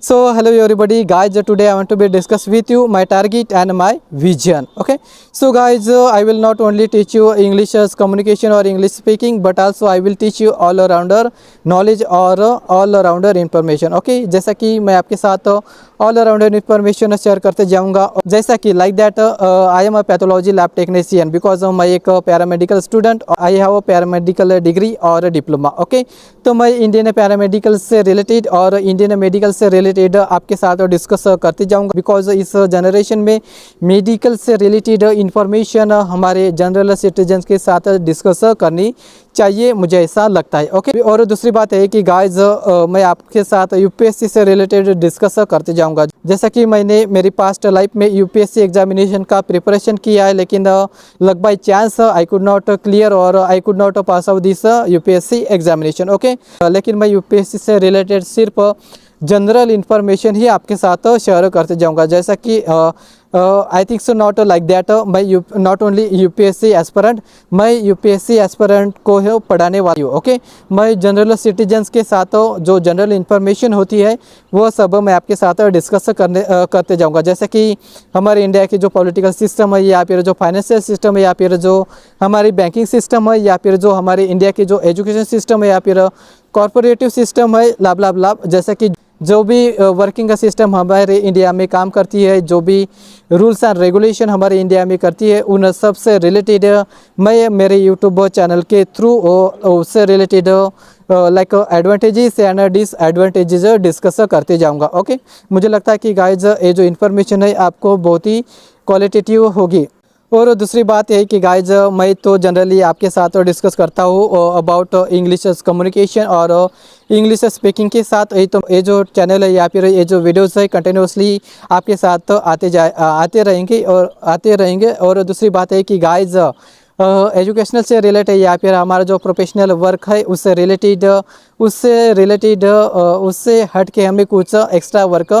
So hello everybody guys, today I want to be discuss with you my target and my vision. Okay, so guys, I will not only teach you English as communication or English speaking, but also I will teach you all arounder knowledge और all arounder information. Okay, जैसा कि मैं आपके साथ all arounder information share करते जाऊंगा, जैसा कि like that I am a pathology lab technician because मैं एक paramedical student, I have a paramedical degree और डिप्लोमा. ओके, तो मैं इंडियन पैरामेडिकल से रिलेटेड और इंडियन मेडिकल से रिलेटेड आपके साथ डिस्कस करते जाऊंगा, बिकॉज इस जनरेशन में मेडिकल से रिलेटेड इंफॉर्मेशन हमारे जनरल सिटीजन के साथ डिस्कस करनी चाहिए, मुझे ऐसा लगता है. ओके, और दूसरी बात है कि गाइज मैं आपके साथ यूपीएससी से रिलेटेड डिस्कस करते जाऊंगा. जैसा कि मैंने मेरी पास्ट लाइफ में यूपीएससी एग्जामिनेशन का प्रिपरेशन किया है, लेकिन luck by chance I could not clear और I could not pass out this UPSC examination. Okay, लेकिन मैं यूपीएससी से रिलेटेड सिर्फ जनरल इन्फॉर्मेशन ही आपके साथ शेयर करते जाऊंगा. जैसा कि I think so not like that, मैं नॉट ओनली यूपीएससी एस्पिरेंट, मैं यूपीएससी एस्पिरेंट को ही पढ़ाने वाली हूँ. ओके, मैं जनरल सिटीजन्स के साथ जो जनरल इन्फॉर्मेशन होती है वो सब मैं आपके साथ डिस्कस करते जाऊँगा. जैसे कि हमारे इंडिया की जो पॉलिटिकल सिस्टम है, या फिर जो फाइनेंशियल सिस्टम है, या फिर जो हमारी बैंकिंग सिस्टम है, या फिर जो हमारे इंडिया की जो एजुकेशन सिस्टम है, या फिर कॉरपोरेटिव सिस्टम है, लाभ लाभ लाभ, जैसे कि जो भी वर्किंग का सिस्टम हमारे इंडिया में काम करती है, जो भी रूल्स एंड रेगुलेशन हमारे इंडिया में करती है, उन सब से रिलेटेड मैं मेरे यूट्यूब चैनल के थ्रू उससे related like advantages and disadvantages discuss करते जाऊंगा. ओके, मुझे लगता है कि गाइज ये जो इन्फॉर्मेशन है आपको बहुत ही क्वालिटेटिव होगी. और दूसरी बात है कि गाइज मैं तो जनरली आपके साथ डिस्कस करता हूँ अबाउट इंग्लिश कम्युनिकेशन और इंग्लिश स्पीकिंग के साथ. ये जो चैनल है या फिर ये जो वीडियोस है कंटिन्यूसली आपके साथ आते रहेंगे. और दूसरी बात है कि गाइज एजुकेशनल से रिलेटेड या फिर हमारा जो प्रोफेशनल वर्क है उससे रिलेटेड उससे हट के हमें कुछ एक्स्ट्रा वर्क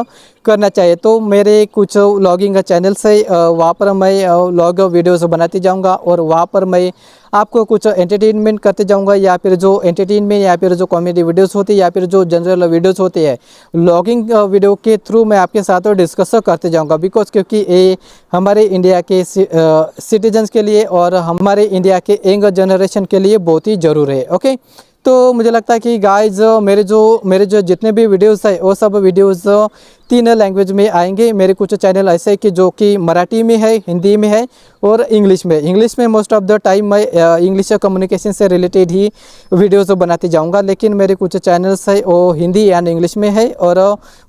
करना चाहिए. तो मेरे कुछ व्लॉगिंग चैनल्स है, वहाँ पर मैं व्लॉग वीडियोस बनाते जाऊँगा और वहाँ पर मैं आपको कुछ एंटरटेनमेंट करते जाऊँगा, या फिर जो एंटरटेनमेंट या फिर जो कॉमेडी वीडियोस होती है या फिर जो जनरल वीडियोस होते हैं व्लॉगिंग वीडियो के थ्रू मैं आपके साथ डिस्कस करते जाऊँगा. बिकॉज क्योंकि ये हमारे इंडिया के सिटीजन्स के लिए और हमारे इंडिया के यंग जनरेशन के लिए बहुत ही ज़रूरी है. ओके, तो मुझे लगता है कि गाइज मेरे जो जितने भी वीडियोस है वो सब वीडियोस 3 लैंग्वेज में आएंगे. मेरे कुछ चैनल ऐसे कि जो कि मराठी में है, हिंदी में है और इंग्लिश में मोस्ट ऑफ द टाइम मैं इंग्लिश कम्युनिकेशन से रिलेटेड ही वीडियोस बनाते जाऊंगा. लेकिन मेरे कुछ चैनल्स है वो हिंदी एंड इंग्लिश में है और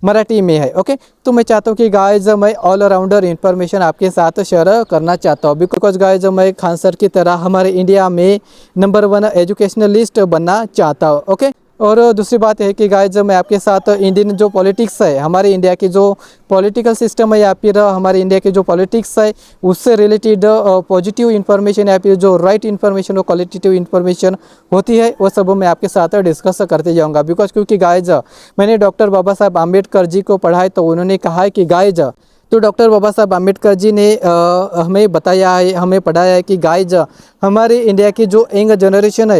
मराठी में है. ओके, तो मैं चाहता हूँ कि गाइज मैं ऑल अराउंडर इन्फॉर्मेशन आपके साथ शेयर करना चाहता हूँ. बिकॉज गाइज मैं खान सर की तरह हमारे इंडिया में नंबर 1 एजुकेशनलिस्ट बनना चाहता हूँ. ओके, और दूसरी बात है कि गाइज मैं आपके साथ इंडियन जो पॉलिटिक्स है, हमारे इंडिया की जो पॉलिटिकल सिस्टम है या फिर हमारे इंडिया की जो पॉलिटिक्स है उससे रिलेटेड पॉजिटिव इन्फॉर्मेशन या फिर जो राइट इन्फॉर्मेशन और क्वालिटेटिव इन्फॉर्मेशन होती है वो सब मैं आपके साथ डिस्कस करते जाऊंगा. बिकॉज क्योंकि गाइज मैंने डॉक्टर बाबा साहब आम्बेडकर जी को पढ़ा है, तो उन्होंने कहा है कि गाइज, तो डॉक्टर बाबा साहब आम्बेडकर जी ने हमें बताया है, हमें पढ़ाया है कि गाइज हमारे इंडिया की जो यंग जनरेशन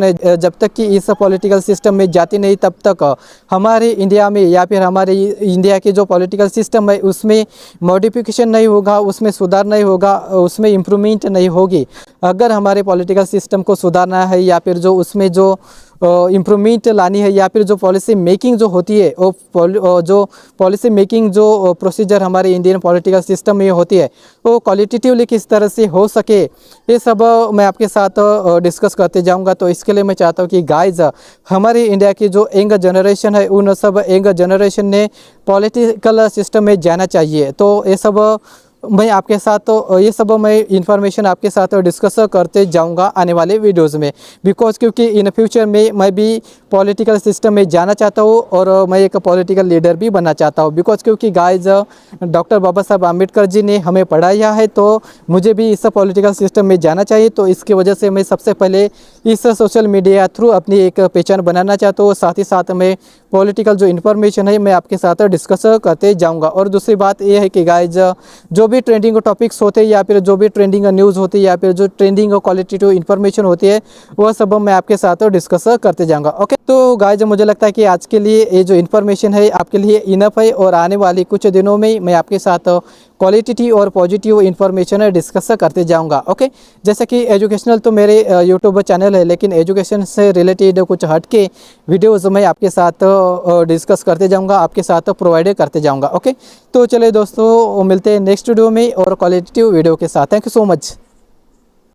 है, जब तक कि इस पॉलिटिकल सिस्टम में जाती नहीं तब तक हमारे इंडिया में या फिर हमारे इंडिया की जो पॉलिटिकल सिस्टम है उसमें मॉडिफिकेशन नहीं होगा, उसमें सुधार नहीं होगा, उसमें इम्प्रूवमेंट नहीं होगी. अगर हमारे पॉलिटिकल सिस्टम को सुधारना है या फिर जो उसमें जो इम्प्रूवमेंट लानी है या फिर जो पॉलिसी मेकिंग जो होती है वो जो पॉलिसी मेकिंग जो प्रोसीजर हमारे इंडियन पॉलिटिकल सिस्टम में होती है वो क्वालिटेटिवली किस तरह से हो सके, ये सब मैं आपके साथ डिस्कस करते जाऊंगा. तो इसके लिए मैं चाहता हूँ कि गाइज हमारे इंडिया की जो यंग जनरेशन है उन सब यंग जनरेशन ने पॉलिटिकल सिस्टम में जाना चाहिए. तो ये सब मैं आपके साथ ये सब मैं इन्फॉर्मेशन आपके साथ डिस्कस करते जाऊंगा आने वाले वीडियोस में. बिकॉज क्योंकि इन फ्यूचर में मैं भी पॉलिटिकल सिस्टम में जाना चाहता हूँ और मैं एक पॉलिटिकल लीडर भी बनना चाहता हूँ. बिकॉज क्योंकि गाइज डॉक्टर बाबा साहब आम्बेडकर जी ने हमें पढ़ाया है, तो मुझे भी इस पॉलिटिकल सिस्टम में जाना चाहिए. तो इसकी वजह से मैं सबसे पहले इस सोशल मीडिया थ्रू अपनी एक पहचान बनाना चाहता हूँ. साथ ही साथ मैं पॉलिटिकल जो इन्फॉर्मेशन है मैं आपके साथ डिस्कस करते जाऊंगा। और दूसरी बात ये है कि गाइज जो भी ट्रेंडिंग टॉपिक्स होते हैं या फिर जो भी ट्रेंडिंग न्यूज़ होती है या फिर जो ट्रेंडिंग क्वालिटेटिव इन्फॉर्मेशन होती है वह सब मैं आपके साथ डिस्कस करते जाऊंगा। ओके, तो गाइज मुझे लगता है कि आज के लिए ये जो इन्फॉर्मेशन है आपके लिए इनफ है, और आने वाली कुछ दिनों में मैं आपके साथ क्वालिटेटिव और पॉजिटिव इन्फॉर्मेशन डिस्कस करते जाऊंगा। ओके, जैसे कि एजुकेशनल तो मेरे यूट्यूब चैनल है, लेकिन एजुकेशन से रिलेटेड कुछ हटके वीडियोस मैं आपके साथ डिस्कस करते जाऊंगा, आपके साथ प्रोवाइड करते जाऊंगा। ओके, तो चलिए दोस्तों मिलते हैं नेक्स्ट वीडियो में और क्वालिटेटिव वीडियो के साथ। Thank you so much.